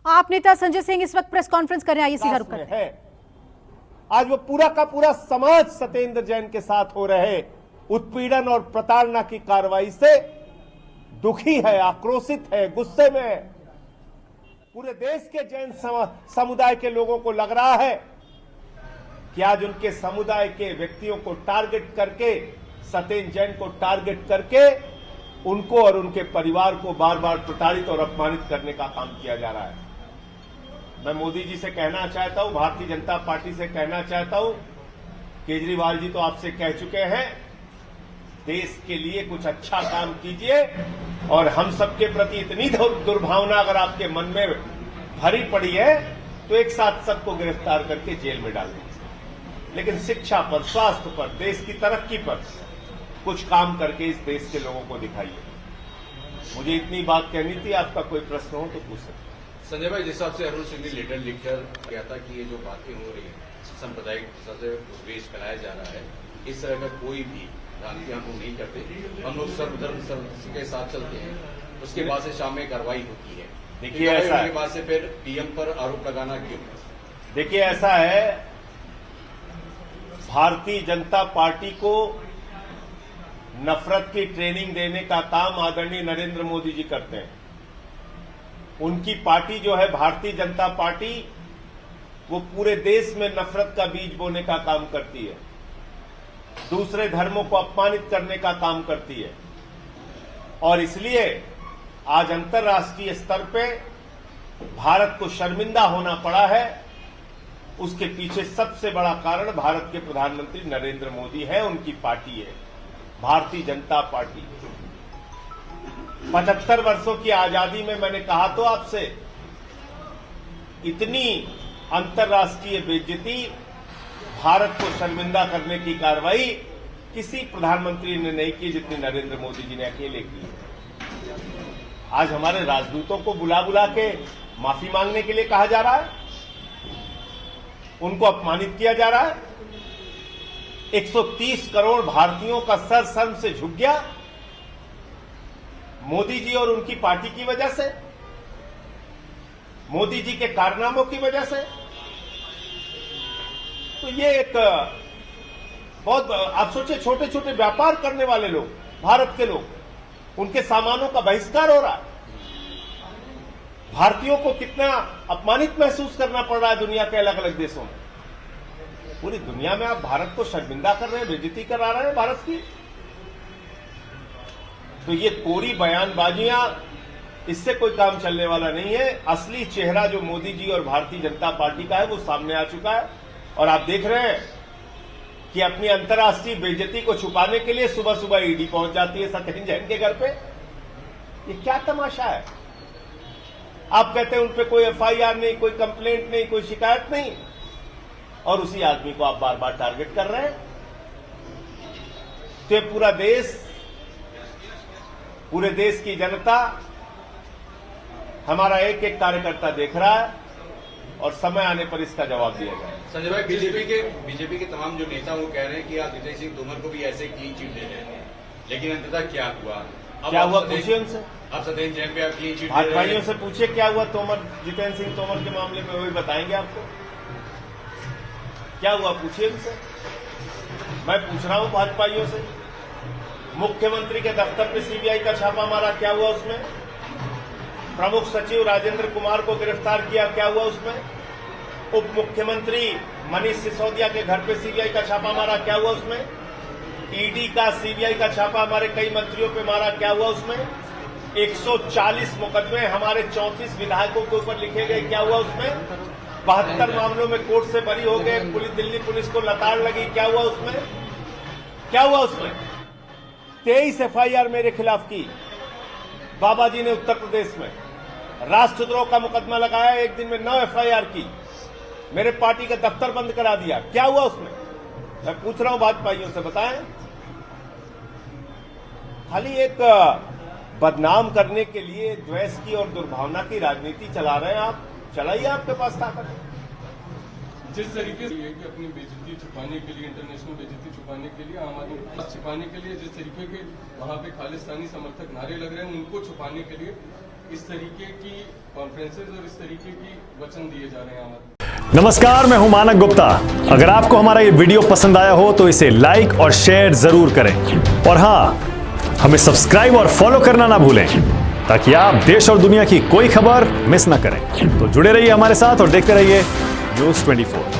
आप नेता संजय सिंह इस वक्त प्रेस कॉन्फ्रेंस कर रहे हैं, आइए सीधा रुक करते हैं। आज वो पूरा का पूरा समाज सत्येंद्र जैन के साथ हो रहे उत्पीड़न और प्रताड़ना की कार्रवाई से दुखी है, आक्रोशित है, गुस्से में है। पूरे देश के जैन समुदाय के लोगों को लग रहा है कि आज उनके समुदाय के व्यक्तियों को टारगेट करके, सत्येंद्र जैन को टारगेट करके उनको और उनके परिवार को बार बार प्रताड़ित और अपमानित करने का काम किया जा रहा है। मैं मोदी जी से कहना चाहता हूं, भारतीय जनता पार्टी से कहना चाहता हूं, केजरीवाल जी तो आपसे कह चुके हैं, देश के लिए कुछ अच्छा काम कीजिए और हम सबके प्रति इतनी दुर्भावना अगर आपके मन में भरी पड़ी है तो एक साथ सबको गिरफ्तार करके जेल में डाल दीजिए। लेकिन शिक्षा पर, स्वास्थ्य पर, देश की तरक्की पर कुछ काम करके इस देश के लोगों को दिखाइए। मुझे इतनी बात कहनी थी, आपका कोई प्रश्न हो तो पूछ सकते। संजय भाई, जिस हिसाब से अरुण सिंह ने लेटर लिखकर कहा था कि ये जो बातें हो रही है सांप्रदायिक हिसाब से द्वेष फैलाया जा रहा है, इस तरह का कोई भी राजनीति हम लोग नहीं करते, हम लोग सर्वधर्म के साथ चलते हैं, उसके बाद से शाम में कार्रवाई होती है। देखिए ऐसा है, बाद से फिर पीएम पर आरोप लगाना क्यों? देखिए ऐसा है, भारतीय जनता पार्टी को नफरत की ट्रेनिंग देने का काम आदरणीय नरेंद्र मोदी जी करते हैं। उनकी पार्टी जो है भारतीय जनता पार्टी, वो पूरे देश में नफरत का बीज बोने का काम करती है, दूसरे धर्मों को अपमानित करने का काम करती है। और इसलिए आज अंतर्राष्ट्रीय स्तर पे भारत को शर्मिंदा होना पड़ा है। उसके पीछे सबसे बड़ा कारण भारत के प्रधानमंत्री नरेंद्र मोदी है, उनकी पार्टी है, भारतीय जनता पार्टी। 75 वर्षों की आजादी में मैंने कहा तो आपसे, इतनी अंतर्राष्ट्रीय बेइज्जती, भारत को शर्मिंदा करने की कार्रवाई किसी प्रधानमंत्री ने नहीं की जितनी नरेंद्र मोदी जी ने अकेले की। आज हमारे राजदूतों को बुला बुला के माफी मांगने के लिए कहा जा रहा है, उनको अपमानित किया जा रहा है। 130 करोड़ भारतीयों का सर शर्म से झुक गया मोदी जी और उनकी पार्टी की वजह से, मोदी जी के कारनामों की वजह से। तो ये एक बहुत, आप सोचिए, छोटे छोटे व्यापार करने वाले लोग, भारत के लोग, उनके सामानों का बहिष्कार हो रहा है। भारतीयों को कितना अपमानित महसूस करना पड़ रहा है दुनिया के अलग अलग देशों में। पूरी दुनिया में आप भारत को शर्मिंदा कर रहे हैं, बेइज्जती करा रहे हैं भारत की। तो ये कोरी बयानबाजियां, इससे कोई काम चलने वाला नहीं है। असली चेहरा जो मोदी जी और भारतीय जनता पार्टी का है वो सामने आ चुका है। और आप देख रहे हैं कि अपनी अंतर्राष्ट्रीय बेइज्जती को छुपाने के लिए सुबह सुबह ईडी पहुंच जाती है सत्येंद्र जैन के घर पे। ये क्या तमाशा है? आप कहते हैं उन पे कोई एफआईआर नहीं, कोई कंप्लेंट नहीं, कोई शिकायत नहीं, और उसी आदमी को आप बार बार टारगेट कर रहे हैं। तो पूरा देश, पूरे देश की जनता, हमारा एक एक कार्यकर्ता देख रहा है और समय आने पर इसका जवाब दिया जाए। संजय भाई, बीजेपी के तमाम जो नेता वो कह रहे हैं कि आप जितेंद्र सिंह तोमर को भी ऐसे क्लीन चिट दे रहे हैं, लेकिन अंततः क्या हुआ? क्या हुआ पूछिए उनसे। आप सत्येंद्र जैन पे आप क्लीन चिट, भाजपाइयों से पूछिए क्या हुआ जितेंद्र सिंह तोमर के मामले में, वही बताएंगे आपको क्या हुआ। पूछिए उनसे, मैं पूछ रहा हूं भाजपाइयों से। मुख्यमंत्री के दफ्तर पे सीबीआई का छापा मारा, क्या हुआ उसमें? प्रमुख सचिव राजेंद्र कुमार को गिरफ्तार किया, क्या हुआ उसमें? उप मुख्यमंत्री मनीष सिसोदिया के घर पे सीबीआई का छापा मारा, क्या हुआ उसमें? ईडी का सीबीआई का छापा हमारे कई मंत्रियों पे मारा, क्या हुआ उसमें? 140 मुकदमे हमारे 34 विधायकों के ऊपर लिखे गए, क्या हुआ उसमें? 72 मामलों में कोर्ट से बरी हो गए, दिल्ली पुलिस को लताड़ लगी, क्या हुआ उसमें? क्या हुआ उसमें? 23 एफआईआर मेरे खिलाफ की बाबा जी ने उत्तर प्रदेश में। राष्ट्रद्रोह का मुकदमा लगाया, एक दिन में 9 एफआईआर की, मेरे पार्टी का दफ्तर बंद करा दिया, क्या हुआ उसमें? मैं पूछ रहा हूं भाजपाइयों से, बताएं। खाली एक बदनाम करने के लिए द्वेष की और दुर्भावना की राजनीति चला रहे हैं आप। चलाइए, आपके पास ताकत है। जिस तरीके से कि अपनी बेइज्जती छुपाने के लिए, इंटरनेशनल बेइज्जती छुपाने के लिए, आम आदमी को छिपाने के लिए जिस तरीके के वहां पे खालिस्तानी समर्थक नारे लग रहे हैं, उनको छुपाने के लिए इस तरीके की कॉन्फ्रेंसेज और इस तरीके की वचन दिए जा रहे हैं हमारे। नमस्कार, मैं हूं मानक गुप्ता। अगर आपको हमारा ये वीडियो पसंद आया हो तो इसे लाइक और शेयर जरूर करें, और हां, हमें सब्सक्राइब और फॉलो करना ना भूलें ताकि आप देश और दुनिया की कोई खबर मिस ना करें। तो जुड़े रहिए हमारे साथ और देखते रहिए News 24।